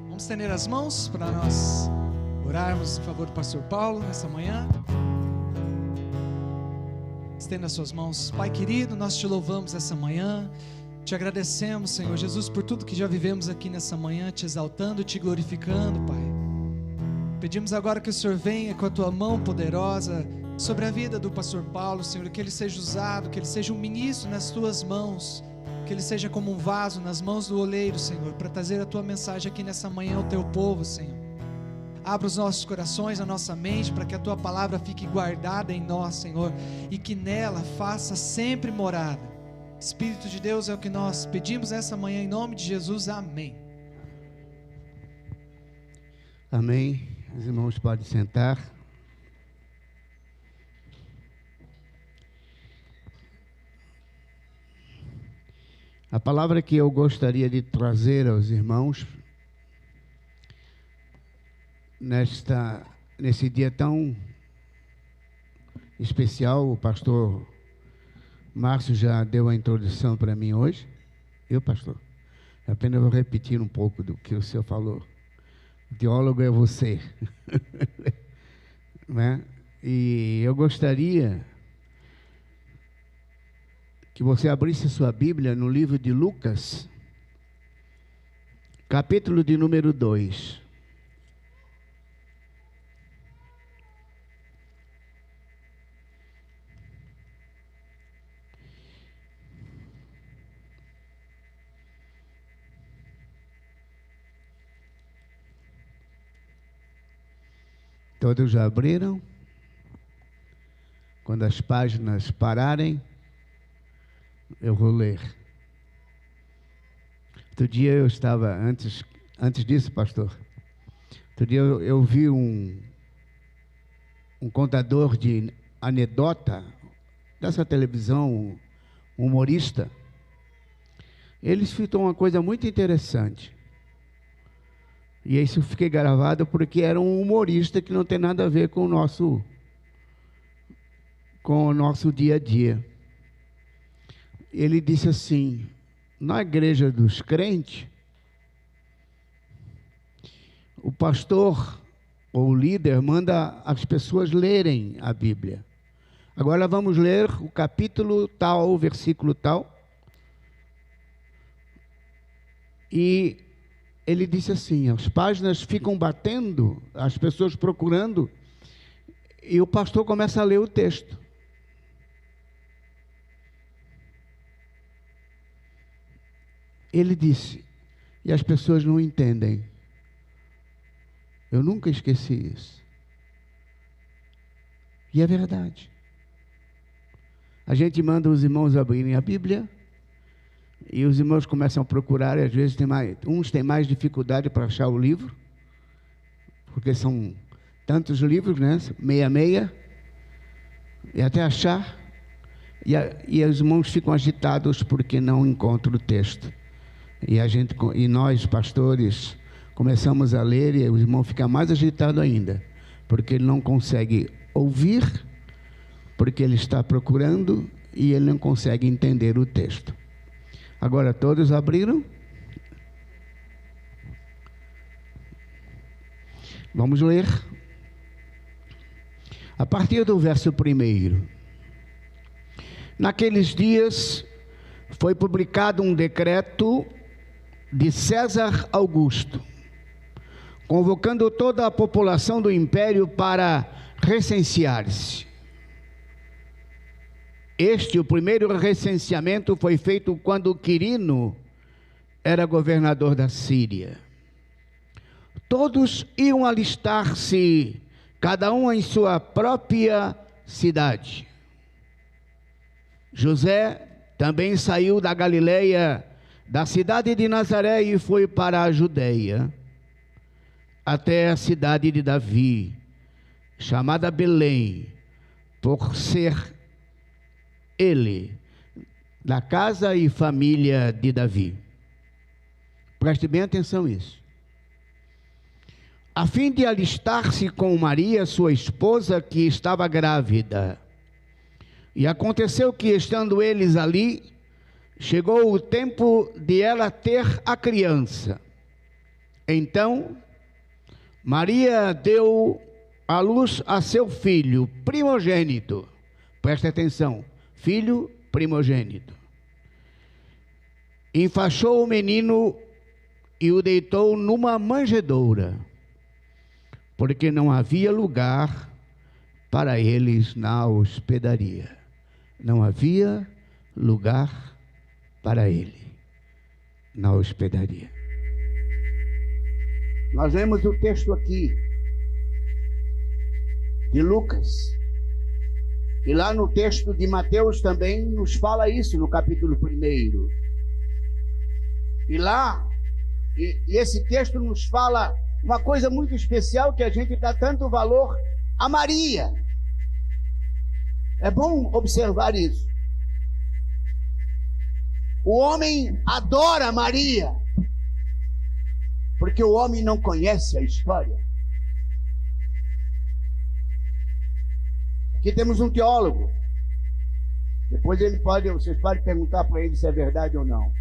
Vamos estender as mãos para nós orarmos em favor do pastor Paulo nessa manhã. Estenda as suas mãos. Pai querido, nós te louvamos essa manhã, te agradecemos, Senhor Jesus, por tudo que já vivemos aqui nessa manhã, te exaltando, te glorificando, Pai. Pedimos agora que o Senhor venha com a tua mão poderosa sobre a vida do pastor Paulo, Senhor, que ele seja usado, que ele seja um ministro nas tuas mãos, que ele seja como um vaso nas mãos do oleiro, Senhor, para trazer a tua mensagem aqui nessa manhã ao teu povo, Senhor. Abra os nossos corações, a nossa mente, para que a tua palavra fique guardada em nós, Senhor, e que nela faça sempre morada. Espírito de Deus, é o que nós pedimos essa manhã, em nome de Jesus, amém. Amém. Os irmãos podem sentar. A palavra que eu gostaria de trazer aos irmãos nesse dia tão especial, o pastor Márcio já deu a introdução para mim hoje. Eu, pastor, apenas vou repetir um pouco do que o senhor falou. O teólogo é você. Né? E eu gostaria que você abrisse sua Bíblia no livro de Lucas, capítulo de número 2. Todos já abriram? Quando as páginas pararem, eu vou ler. Outro dia eu estava, antes disso, pastor, outro dia eu vi um contador de anedota dessa televisão, um humorista. Ele citou uma coisa muito interessante. E isso fiquei gravado porque era um humorista que não tem nada a ver com o nosso dia a dia. Ele disse assim: na igreja dos crentes, o pastor ou o líder manda as pessoas lerem a Bíblia. Agora vamos ler o capítulo tal, o versículo tal. E ele disse assim: as páginas ficam batendo, as pessoas procurando, e o pastor começa a ler o texto. Ele disse, e as pessoas não entendem. Eu nunca esqueci isso. E é verdade. A gente manda os irmãos abrirem a Bíblia, e os irmãos começam a procurar, e às vezes uns têm mais dificuldade para achar o livro, porque são tantos livros, né? Meia, e até achar, e os irmãos ficam agitados porque não encontram o texto. E nós, pastores, começamos a ler, e o irmão fica mais agitado ainda, porque ele não consegue ouvir, porque ele está procurando, e ele não consegue entender o texto. Agora todos abriram? Vamos ler. A partir do verso 1. Naqueles dias foi publicado um decreto de César Augusto, convocando toda a população do império para recensear-se. O primeiro recenseamento foi feito quando Quirino era governador da Síria. Todos iam alistar-se, cada um em sua própria cidade. José também saiu da Galileia, da cidade de Nazaré, e foi para a Judeia, até a cidade de Davi, chamada Belém, por ser ele da casa e família de Davi. Preste bem atenção nisso. A fim de alistar-se com Maria, sua esposa, que estava grávida. E aconteceu que, estando eles ali, chegou o tempo de ela ter a criança. Então, Maria deu à luz a seu filho primogênito. Preste atenção, filho primogênito. Enfaixou o menino e o deitou numa manjedoura, porque não havia lugar para eles na hospedaria. Não havia lugar para ele na hospedaria. Nós lemos o texto aqui de Lucas, e lá no texto de Mateus também nos fala isso, no capítulo 1. E lá, e esse texto nos fala uma coisa muito especial, que a gente dá tanto valor a Maria. É bom observar isso. O homem adora Maria, porque o homem não conhece a história. Aqui temos um teólogo. Depois vocês podem perguntar para ele se é verdade ou não.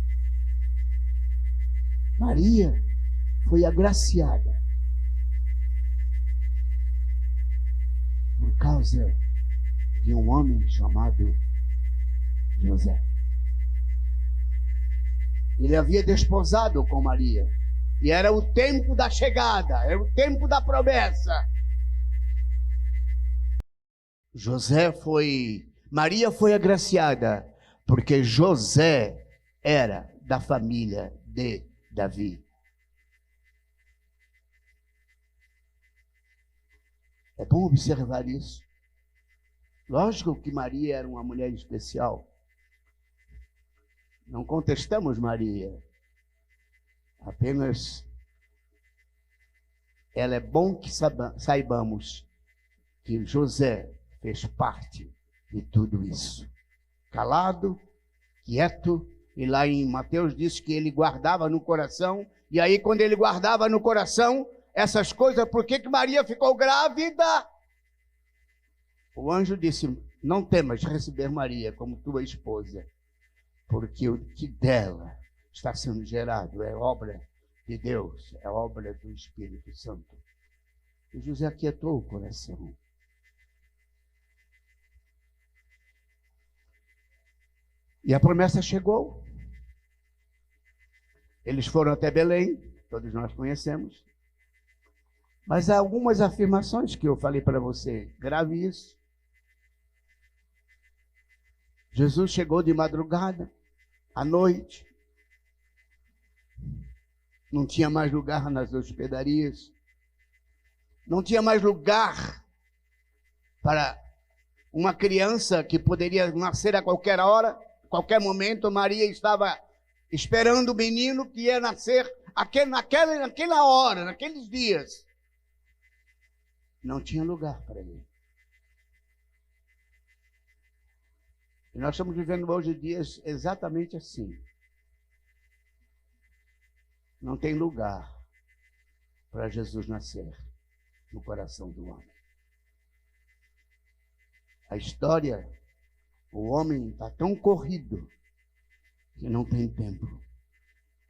Maria foi agraciada por causa de um homem chamado José. Ele havia desposado com Maria, e era o tempo da chegada, era o tempo da promessa. Maria foi agraciada porque José era da família de Davi. É bom observar isso. Lógico que Maria era uma mulher especial. Não contestamos Maria. Apenas ela é bom que saibamos que José fez parte de tudo isso. Calado, quieto, e lá em Mateus diz que ele guardava no coração, e aí quando ele guardava no coração essas coisas, por que Maria ficou grávida? O anjo disse: não temas receber Maria como tua esposa, porque o que dela está sendo gerado é obra de Deus, é obra do Espírito Santo. E José aquietou o coração. E a promessa chegou. Eles foram até Belém, todos nós conhecemos. Mas há algumas afirmações que eu falei para você, grave isso. Jesus chegou de madrugada, à noite. Não tinha mais lugar nas hospedarias. Não tinha mais lugar para uma criança que poderia nascer a qualquer hora, a qualquer momento. Maria estava esperando o menino que ia nascer naquela hora, naqueles dias. Não tinha lugar para ele. E nós estamos vivendo hoje dias exatamente assim. Não tem lugar para Jesus nascer no coração do homem. A história, o homem está tão corrido que não tem tempo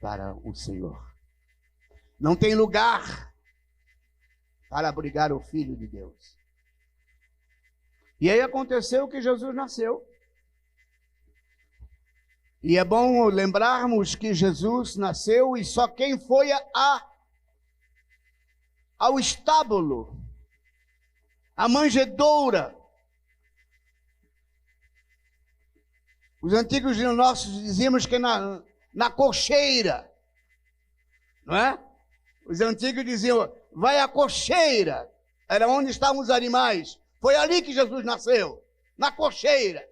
para o Senhor. Não tem lugar para abrigar o Filho de Deus. E aí aconteceu que Jesus nasceu. E é bom lembrarmos que Jesus nasceu e só quem foi ao estábulo, a manjedoura. Os antigos nossos dizíamos que na cocheira, não é? Os antigos diziam, vai à cocheira, era onde estavam os animais. Foi ali que Jesus nasceu, na cocheira.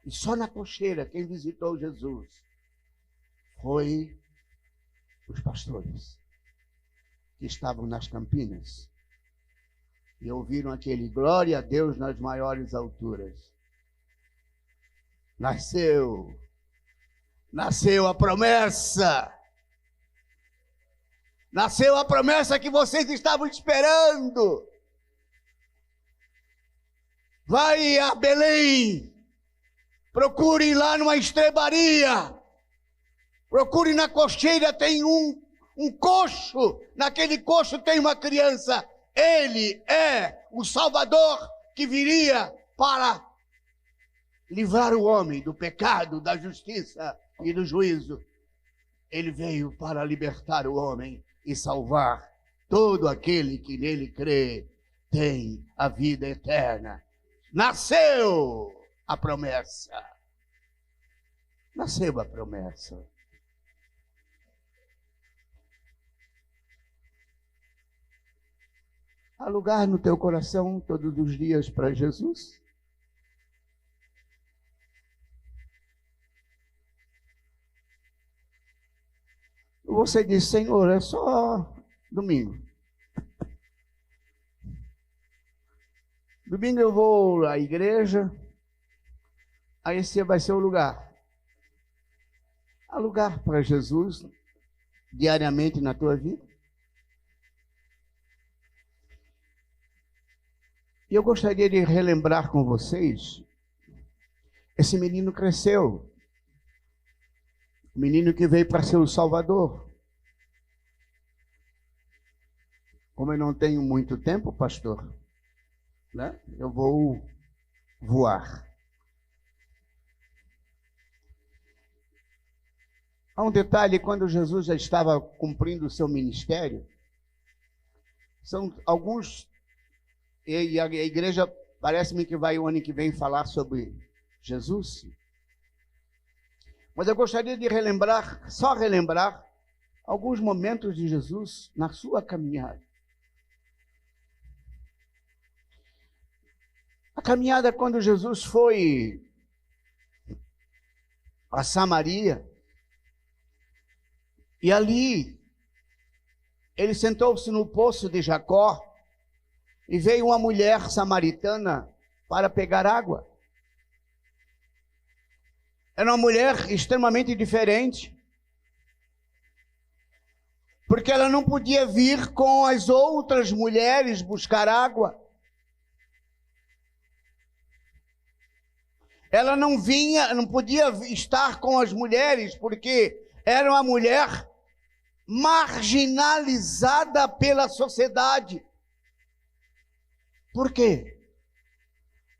E só na cocheira quem visitou Jesus foi os pastores que estavam nas campinas e ouviram aquele glória a Deus nas maiores alturas. Nasceu a promessa. Nasceu a promessa que vocês estavam esperando. vai a Belém, procure lá numa estrebaria, procure na cocheira, tem um coxo, naquele coxo tem uma criança. Ele é o Salvador que viria para livrar o homem do pecado, da justiça e do juízo. Ele veio para libertar o homem e salvar todo aquele que nele crê, tem a vida eterna. Nasceu a promessa. Nasceu a promessa. Há lugar no teu coração todos os dias para Jesus? Você diz, Senhor, é só domingo. Domingo eu vou à igreja, aí esse vai ser o lugar. Há lugar para Jesus diariamente na tua vida? E eu gostaria de relembrar com vocês, esse menino cresceu. O menino que veio para ser o Salvador. Como eu não tenho muito tempo, pastor, né? Eu vou voar. Há um detalhe, quando Jesus já estava cumprindo o seu ministério, são alguns, e a igreja parece-me que vai o ano que vem falar sobre Jesus. Mas eu gostaria de só relembrar alguns momentos de Jesus na sua caminhada. A caminhada quando Jesus foi a Samaria, e ali ele sentou-se no poço de Jacó, e veio uma mulher samaritana para pegar água. Era uma mulher extremamente diferente, porque ela não podia vir com as outras mulheres buscar água. Ela não podia estar com as mulheres, porque era uma mulher marginalizada pela sociedade. Por quê?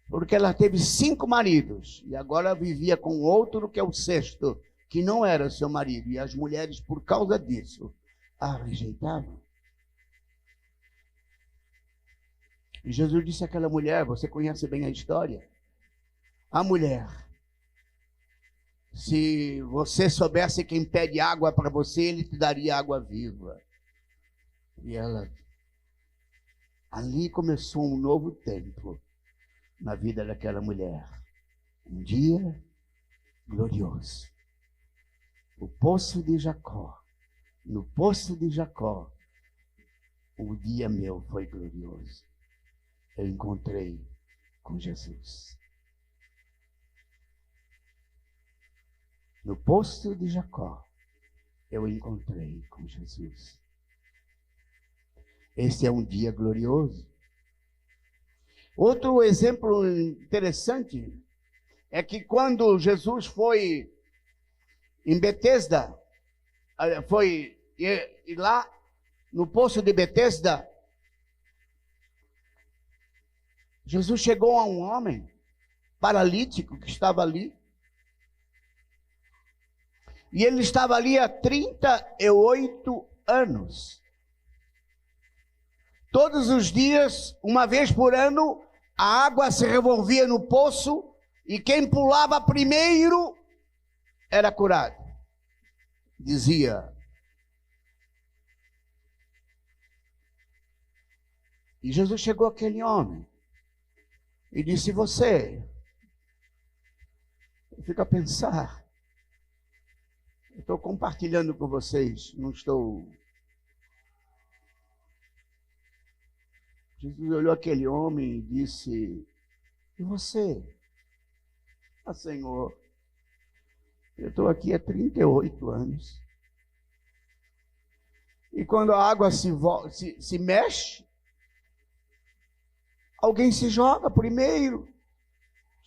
Porque ela teve 5 maridos e agora vivia com outro que é o 6º, que não era seu marido. E as mulheres, por causa disso, a rejeitavam. E Jesus disse àquela mulher, você conhece bem a história, a mulher, se você soubesse quem pede água para você, ele te daria água viva. E ela, ali começou um novo tempo na vida daquela mulher. Um dia glorioso. O poço de Jacó. No poço de Jacó, o dia meu foi glorioso. Eu encontrei com Jesus. No poço de Jacó, eu encontrei com Jesus. Esse é um dia glorioso. Outro exemplo interessante é que quando Jesus foi em Betesda, foi lá no poço de Betesda, Jesus chegou a um homem paralítico que estava ali. E ele estava ali há 38 anos. Todos os dias, uma vez por ano, a água se revolvia no poço e quem pulava primeiro era curado. Dizia. E Jesus chegou àquele homem e disse, você, fica a pensar. Eu estou compartilhando com vocês, não estou... Jesus olhou aquele homem e disse, e você? Ah, Senhor, eu estou aqui há 38 anos. E quando a água se mexe, alguém se joga primeiro.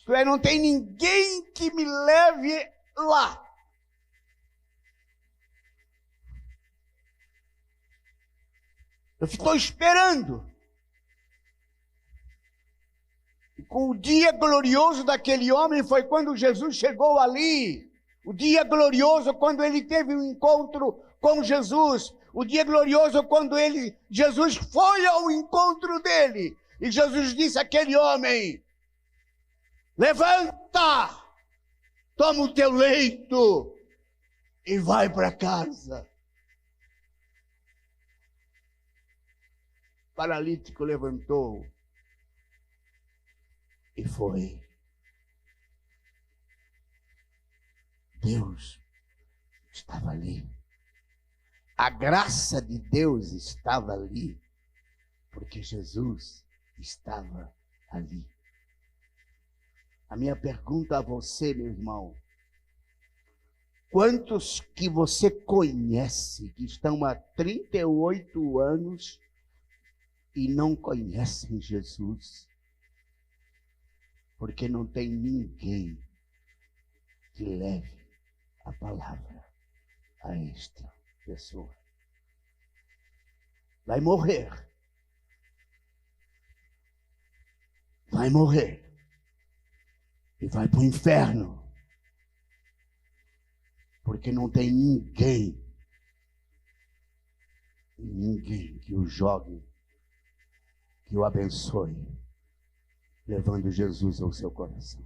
Isto é, não tem ninguém que me leve lá. Eu estou esperando. E com o dia glorioso daquele homem foi quando Jesus chegou ali. O dia glorioso quando ele teve um encontro com Jesus. O dia glorioso quando Jesus foi ao encontro dele. E Jesus disse àquele homem: levanta, toma o teu leito e vai para casa. O paralítico levantou e foi. Deus estava ali. A graça de Deus estava ali, porque Jesus estava ali. A minha pergunta a você, meu irmão: quantos que você conhece que estão há 38 anos e não conhecem Jesus? Porque não tem ninguém que leve a palavra a esta pessoa. Vai morrer. Vai morrer. E vai para o inferno. Porque não tem ninguém que o jogue, que o abençoe, levando Jesus ao seu coração.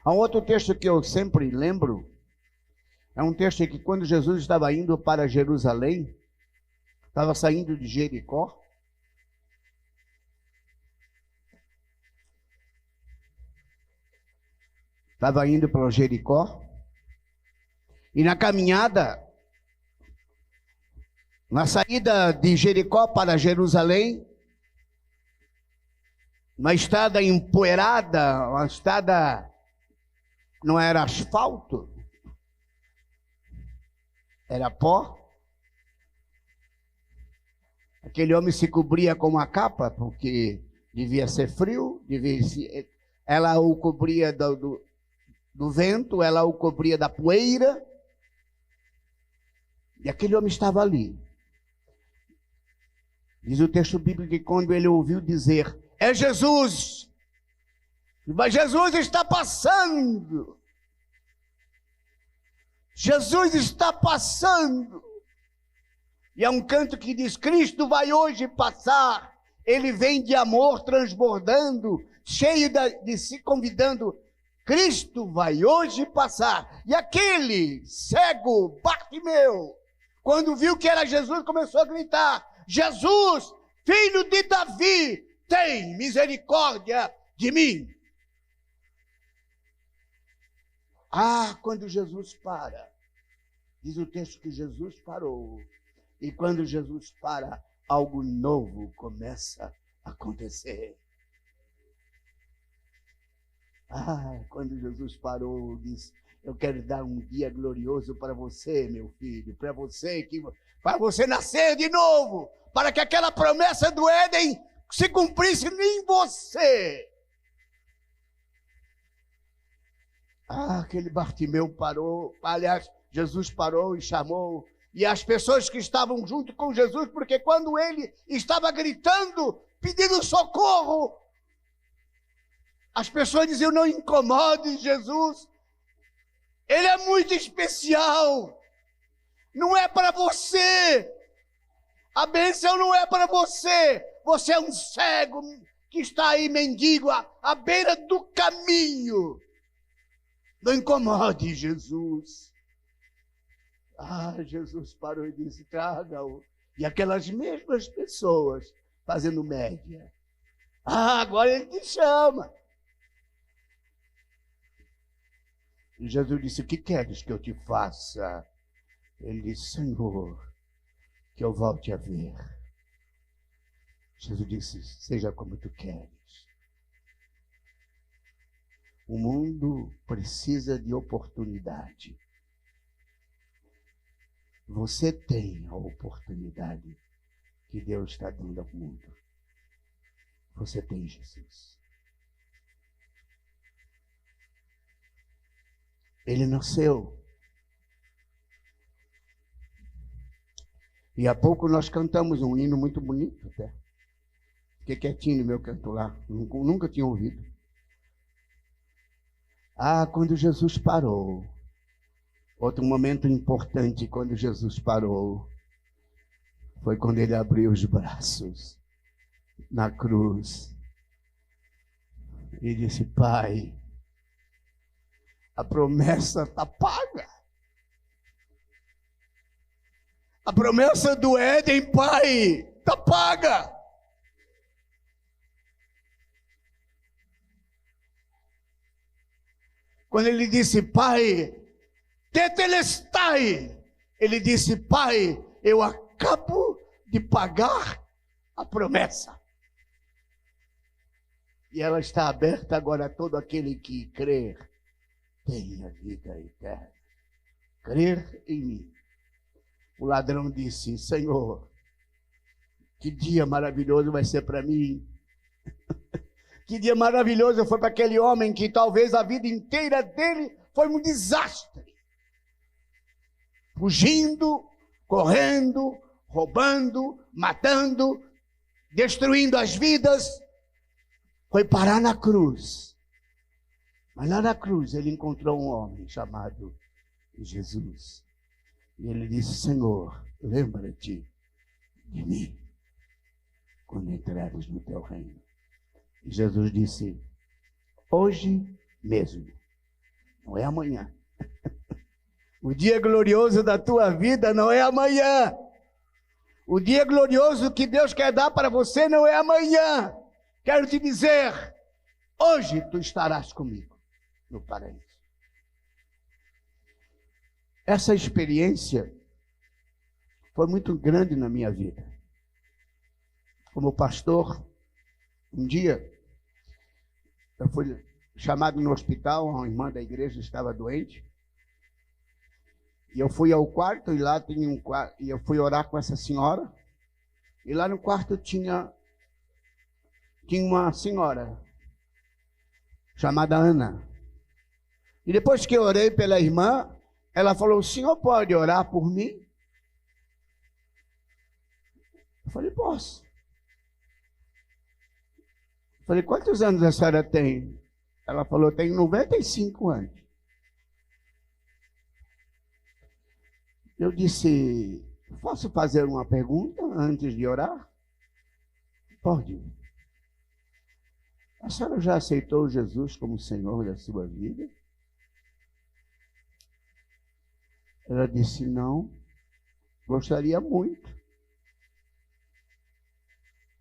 Há um outro texto que eu sempre lembro, é um texto que quando Jesus estava indo para Jerusalém, estava saindo de Jericó, estava indo para Jericó, e na caminhada, na saída de Jericó para Jerusalém, uma estrada empoeirada, uma estrada, não era asfalto, era pó. Aquele homem se cobria com uma capa, porque devia ser frio, ela o cobria do vento, ela o cobria da poeira, e aquele homem estava ali. Diz o texto bíblico que quando ele ouviu dizer: é Jesus, mas Jesus está passando, Jesus está passando. E há um canto que diz: Cristo vai hoje passar, ele vem de amor transbordando, cheio de si convidando. Cristo vai hoje passar. E aquele cego, Bartimeu, quando viu que era Jesus, começou a gritar: Jesus, filho de Davi, tem misericórdia de mim. Ah, quando Jesus para, diz o texto que Jesus parou. E quando Jesus para, algo novo começa a acontecer. Ah, quando Jesus parou, disse: eu quero dar um dia glorioso para você, meu filho, para você nascer de novo, para que aquela promessa do Éden se cumprisse em você. Ah, aquele Bartimeu parou, aliás, Jesus parou e chamou, e as pessoas que estavam junto com Jesus, porque quando ele estava gritando, pedindo socorro, as pessoas diziam: não incomode Jesus, ele é muito especial, não é para você, a bênção não é para você, você é um cego que está aí mendigo à beira do caminho, não incomode Jesus. Ah, Jesus parou e disse: traga-o. E aquelas mesmas pessoas fazendo média: ah, agora ele te chama. E Jesus disse: o que queres que eu te faça? Ele disse: Senhor, que eu volte a ver. Jesus disse: seja como tu queres. O mundo precisa de oportunidade. Você tem a oportunidade que Deus está dando ao mundo. você tem Jesus. Ele nasceu. E há pouco nós cantamos um hino muito bonito até. Fiquei quietinho no meu canto lá, nunca tinha ouvido. Quando Jesus parou. Outro momento importante quando Jesus parou foi quando ele abriu os braços na cruz e disse: Pai, a promessa está paga. A promessa do Éden, Pai, está paga. Quando ele disse: Pai, tetelestai, ele disse: Pai, eu acabo de pagar a promessa. E ela está aberta agora a todo aquele que crer tem a vida eterna. Crer em mim. O ladrão disse: Senhor, que dia maravilhoso vai ser para mim. Que dia maravilhoso foi para aquele homem que talvez a vida inteira dele foi um desastre. Fugindo, correndo, roubando, matando, destruindo as vidas. Foi parar na cruz. Mas lá na cruz ele encontrou um homem chamado Jesus. E ele disse: Senhor, lembra-te de mim quando entrares no teu reino. E Jesus disse: hoje mesmo, não é amanhã. O dia glorioso da tua vida não é amanhã. O dia glorioso que Deus quer dar para você não é amanhã. Quero te dizer, hoje tu estarás comigo no paraíso. Essa experiência foi muito grande na minha vida. Como pastor, um dia eu fui chamado no hospital, uma irmã da igreja estava doente. E eu fui ao quarto e lá tinha um quarto, e eu fui orar com essa senhora. E lá no quarto tinha uma senhora chamada Ana. E depois que eu orei pela irmã, ela falou: o senhor pode orar por mim? Eu falei: posso. Eu falei: quantos anos a senhora tem? Ela falou: tenho 95 anos. Eu disse: posso fazer uma pergunta antes de orar? Pode. A senhora já aceitou Jesus como Senhor da sua vida? Ela disse: não, gostaria muito.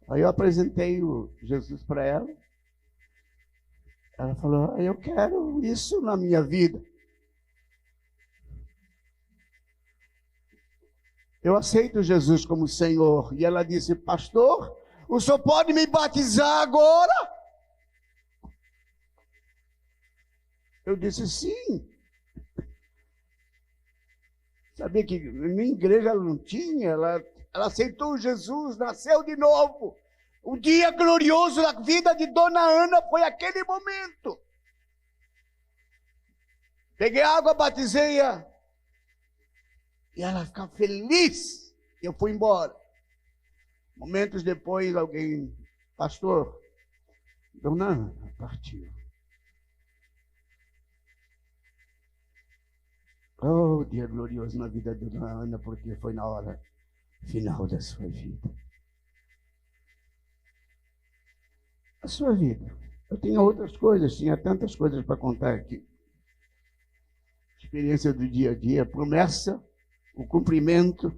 Aí eu apresentei o Jesus para ela. Ela falou: eu quero isso na minha vida. Eu aceito Jesus como Senhor. E ela disse: pastor, o senhor pode me batizar agora? Eu disse: sim. Sabia que na minha igreja ela não tinha, ela aceitou Jesus, nasceu de novo. O dia glorioso da vida de Dona Ana foi aquele momento. Peguei água, batizei-a. E ela ficava feliz. E eu fui embora. Momentos depois, alguém: pastor, Dona Ana partiu. Oh, dia glorioso na vida de Dona Ana, porque foi na hora final da sua vida. A sua vida. Eu tinha outras coisas, tinha tantas coisas para contar aqui. Experiência do dia a dia, promessa, o cumprimento.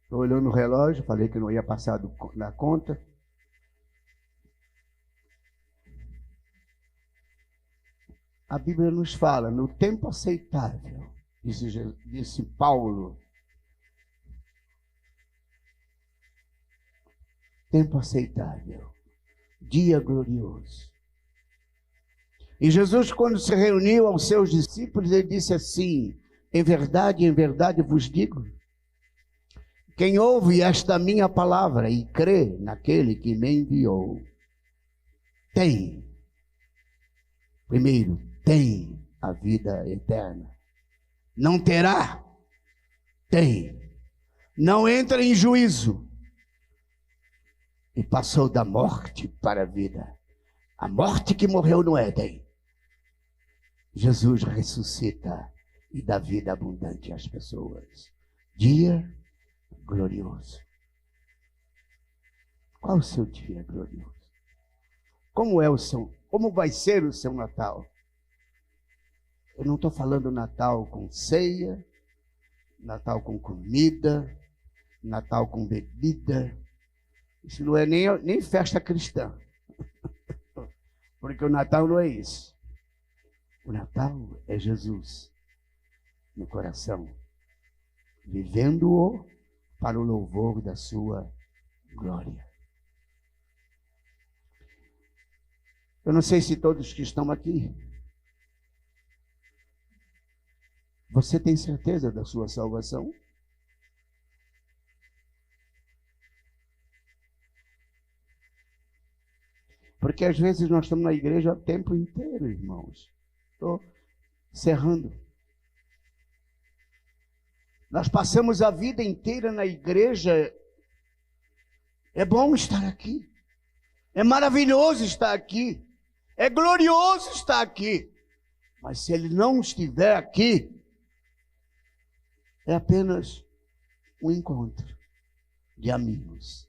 Estou olhando o relógio, falei que não ia passar da conta. A Bíblia nos fala, no tempo aceitável, disse Paulo. Tempo aceitável, dia glorioso. E Jesus, quando se reuniu aos seus discípulos, ele disse assim: em verdade vos digo, Quem ouve esta minha palavra e crê naquele que me enviou, tem, primeiro, tem a vida eterna. Não terá, tem. Não entra em juízo. E passou da morte para a vida. A morte que morreu no Éden. Jesus ressuscita e dá vida abundante às pessoas. Dia glorioso. Qual o seu dia glorioso? Como vai ser o seu Natal? Eu não estou falando Natal com ceia, Natal com comida, Natal com bebida. Isso não é nem festa cristã. Porque o Natal não é isso. O Natal é Jesus no coração, vivendo-o para o louvor da sua glória. Eu não sei se todos que estão aqui, você tem certeza da sua salvação? Porque às vezes nós estamos na igreja o tempo inteiro, irmãos. Estou encerrando. Nós passamos a vida inteira na igreja. É bom estar aqui. É maravilhoso estar aqui. É glorioso estar aqui. Mas se ele não estiver aqui, é apenas um encontro de amigos.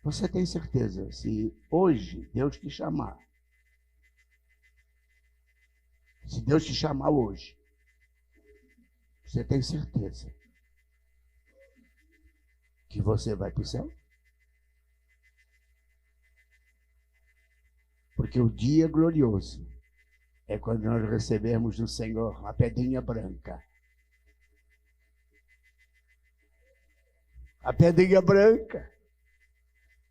Você tem certeza, se hoje Deus te chamar, se Deus te chamar hoje, você tem certeza que você vai para o céu? Porque o dia glorioso é quando nós recebemos do Senhor a pedrinha branca. A pedrinha branca.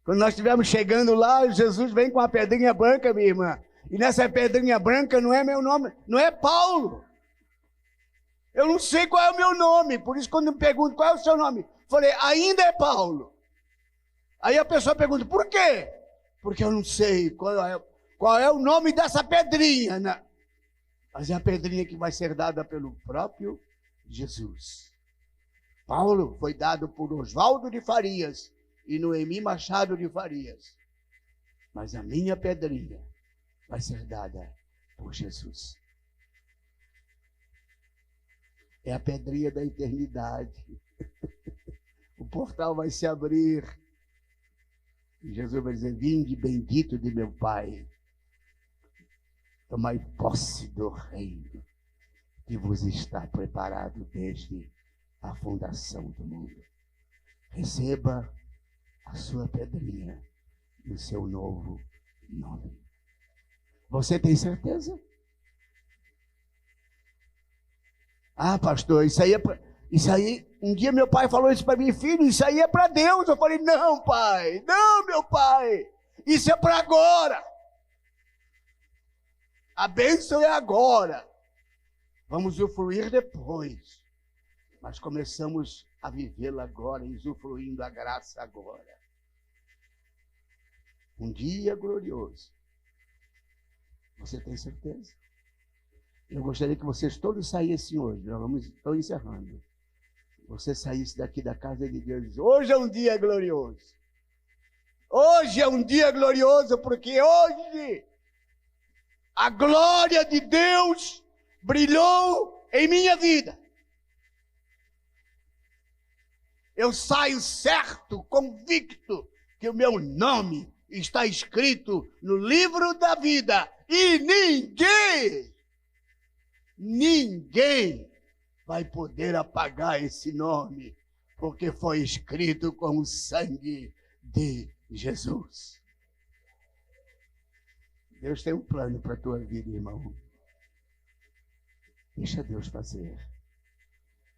Quando nós estivermos chegando lá, Jesus vem com a pedrinha branca, minha irmã. E nessa pedrinha branca não é meu nome, não é Paulo. Eu não sei qual é o meu nome, por isso quando me perguntam qual é o seu nome, falei, ainda é Paulo. Aí a pessoa pergunta, por quê? Porque eu não sei qual é o nome dessa pedrinha, né? Mas é a pedrinha que vai ser dada pelo próprio Jesus. Paulo foi dado por Oswaldo de Farias e Noemi Machado de Farias. Mas a minha pedrinha vai ser dada por Jesus. É a pedrinha da eternidade. O portal vai se abrir. E Jesus vai dizer, vinde bendito de meu Pai. Tomai posse do reino que vos está preparado desde a fundação do mundo. Receba a sua pedrinha e o seu novo nome. Você tem certeza? Ah, pastor, isso aí, um dia meu pai falou isso para mim, filho, isso aí é para Deus. Eu falei, não, pai, não, meu pai, isso é para agora. A bênção é agora. Vamos usufruir depois. Mas começamos a vivê-la agora, usufruindo a graça agora. Um dia glorioso. Você tem certeza? Eu gostaria que vocês todos saíssem hoje. Estou encerrando. Você saísse daqui da casa de Deus. Hoje é um dia glorioso. Hoje é um dia glorioso porque hoje a glória de Deus brilhou em minha vida. Eu saio certo, convicto, que o meu nome está escrito no livro da vida. E ninguém vai poder apagar esse nome, porque foi escrito com o sangue de Jesus. Deus tem um plano para a tua vida, irmão. Deixa Deus fazer.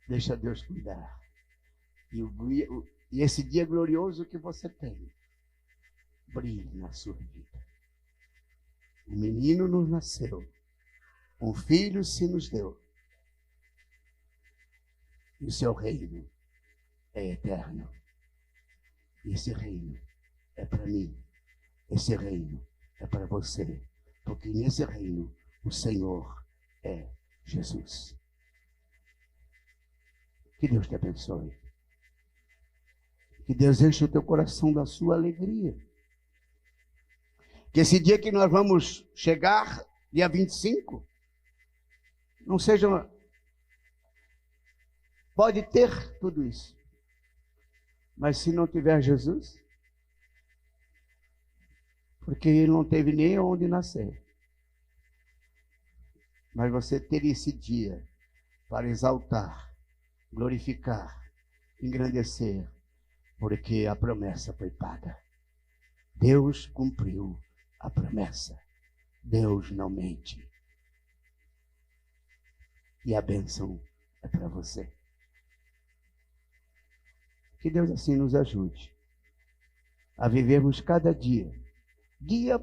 Deixa Deus cuidar. E esse dia glorioso que você tem, brilhe na sua vida. Um menino nos nasceu. Um filho se nos deu. E o seu reino é eterno. E esse reino é para mim. Esse reino é para você. Porque nesse reino o Senhor é Jesus. Que Deus te abençoe. Que Deus enche o teu coração da sua alegria. Que esse dia que nós vamos chegar, dia 25, não seja... Pode ter tudo isso. Mas se não tiver Jesus, porque ele não teve nem onde nascer. Mas você ter esse dia para exaltar, glorificar, engrandecer, porque a promessa foi paga. Deus cumpriu a promessa. Deus não mente. E a bênção é para você. Que Deus assim nos ajude a vivermos cada dia, dia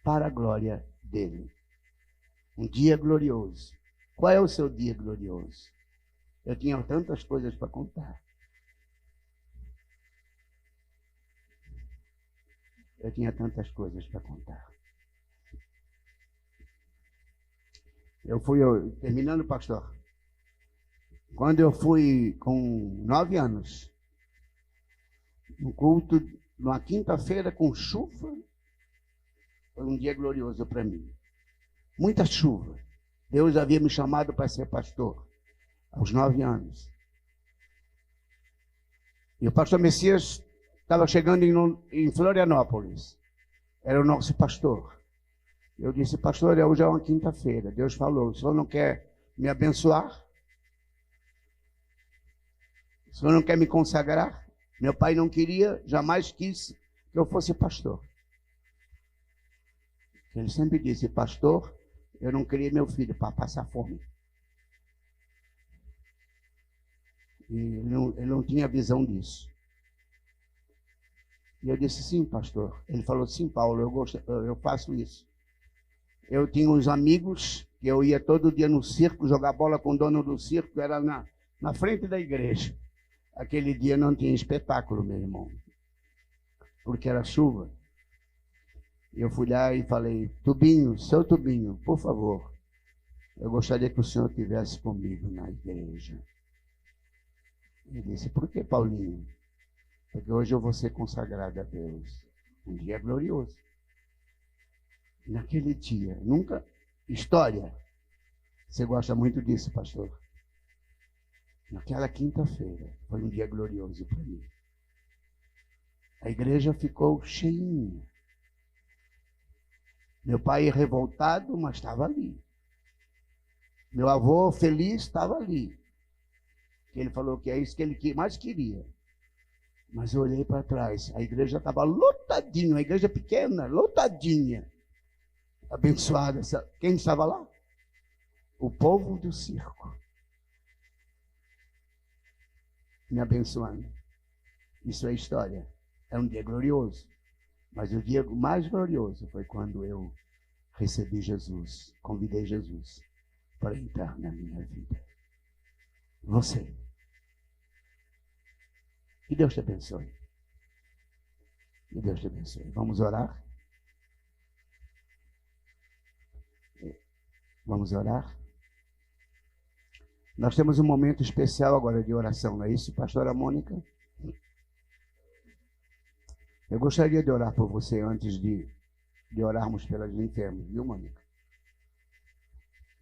para a glória dele. Um dia glorioso. Qual é o seu dia glorioso? Eu tinha tantas coisas para contar. Eu tinha tantas coisas para contar. Terminando, pastor, quando eu fui com 9 anos, no culto, numa quinta-feira com chuva, foi um dia glorioso para mim. Muita chuva. Deus havia me chamado para ser pastor, aos 9 anos. E o pastor Messias estava chegando em Florianópolis. Era o nosso pastor. Eu disse, pastor, hoje é uma quinta-feira. Deus falou, o senhor não quer me abençoar? O senhor não quer me consagrar? Meu pai não queria, jamais quis que eu fosse pastor. Ele sempre disse, pastor, eu não queria meu filho para passar fome. E ele não tinha visão disso. E eu disse, sim, pastor. Ele falou, sim, Paulo, eu faço isso. Eu tinha uns amigos que eu ia todo dia no circo, jogar bola com o dono do circo, era na frente da igreja. Aquele dia não tinha espetáculo, meu irmão, porque era chuva. Eu fui lá e falei, Tubinho, seu Tubinho, por favor, eu gostaria que o senhor estivesse comigo na igreja. Ele disse, por que, Paulinho? Porque hoje eu vou ser consagrado a Deus. Um dia glorioso. Naquele dia, nunca... História. Você gosta muito disso, pastor? Naquela quinta-feira, foi um dia glorioso para mim. A igreja ficou cheinha. Meu pai revoltado, mas estava ali. Meu avô feliz estava ali. Ele falou que é isso que ele mais queria. Mas eu olhei para trás, a igreja estava lotadinha, a igreja pequena, lotadinha. Abençoada. Quem estava lá? O povo do circo. Me abençoando. Isso é história. É um dia glorioso. Mas o dia mais glorioso foi quando eu recebi Jesus, convidei Jesus para entrar na minha vida. Você. Que Deus te abençoe. Que Deus te abençoe. Vamos orar? Vamos orar? Nós temos um momento especial agora de oração, não é isso, pastora Mônica? Eu gostaria de orar por você antes de orarmos pelas enfermas, viu, Mônica?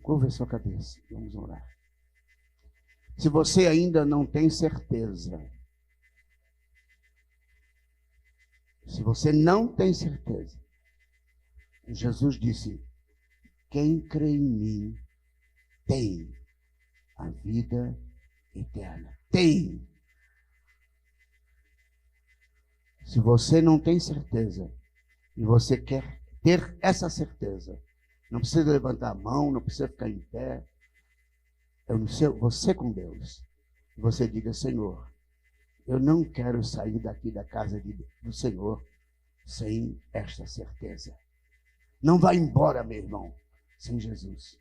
Curva a sua cabeça, vamos orar. Se você ainda não tem certeza, se você não tem certeza, Jesus disse, quem crê em mim tem a vida eterna. Tem. Se você não tem certeza e você quer ter essa certeza, não precisa levantar a mão, não precisa ficar em pé. Você com Deus. Você diga, Senhor, eu não quero sair daqui da casa do Senhor sem esta certeza. Não vá embora, meu irmão, sem Jesus.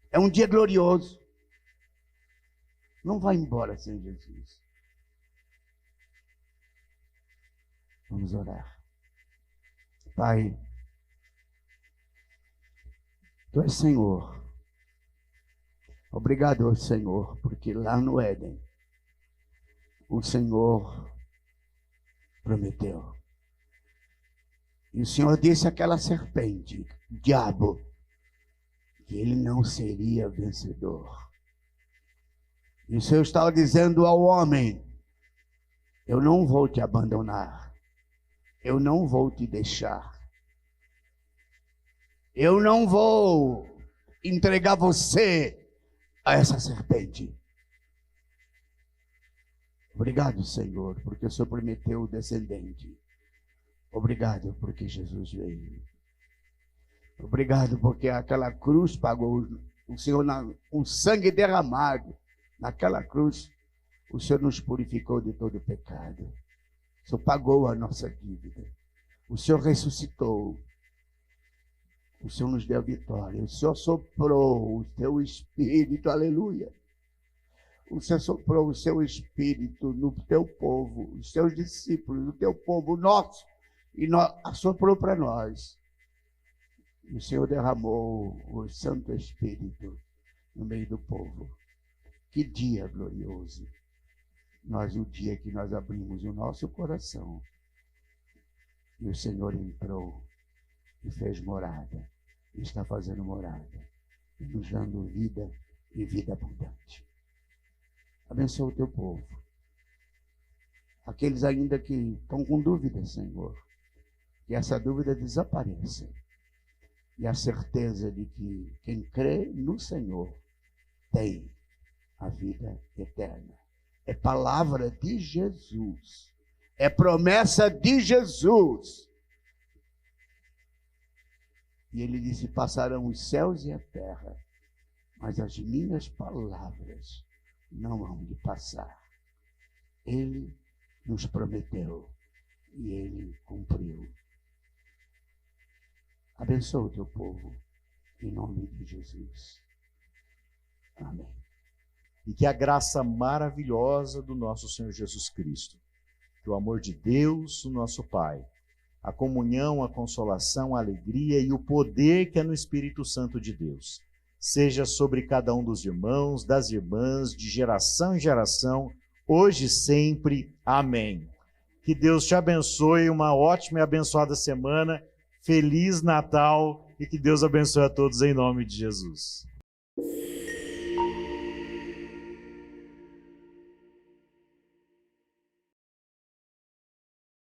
É um dia glorioso. Não vai embora sem Jesus. Vamos orar. Pai, Tu és Senhor. Obrigado, Senhor, porque lá no Éden, o Senhor prometeu. E o Senhor disse àquela serpente, diabo, que ele não seria vencedor. E o Senhor estava dizendo ao homem, eu não vou te abandonar. Eu não vou te deixar. Eu não vou entregar você a essa serpente. Obrigado, Senhor, porque o Senhor prometeu o descendente. Obrigado porque Jesus veio. Obrigado porque aquela cruz pagou o Senhor, o sangue derramado naquela cruz, o Senhor nos purificou de todo o pecado. O Senhor pagou a nossa dívida. O Senhor ressuscitou. O Senhor nos deu a vitória. O Senhor soprou o Teu Espírito, aleluia. O Senhor soprou o Seu Espírito no Teu povo, os Teus discípulos, no Teu povo, nosso, e assoprou para nós. E o Senhor derramou o Santo Espírito no meio do povo. Que dia glorioso! O dia que nós abrimos o nosso coração e o Senhor entrou e fez morada, e está fazendo morada, e nos dando vida e vida abundante. Abençoa o Teu povo. Aqueles ainda que estão com dúvida, Senhor, que essa dúvida desapareça. E a certeza de que quem crê no Senhor tem a vida eterna. É palavra de Jesus. É promessa de Jesus. E ele disse, passarão os céus e a terra, mas as minhas palavras não hão de passar. Ele nos prometeu e Ele cumpriu. Abençoa o Teu povo, em nome de Jesus. Amém. E que a graça maravilhosa do nosso Senhor Jesus Cristo, que o amor de Deus, o nosso Pai, a comunhão, a consolação, a alegria e o poder que é no Espírito Santo de Deus, seja sobre cada um dos irmãos, das irmãs, de geração em geração, hoje e sempre. Amém. Que Deus te abençoe, uma ótima e abençoada semana, Feliz Natal e que Deus abençoe a todos em nome de Jesus.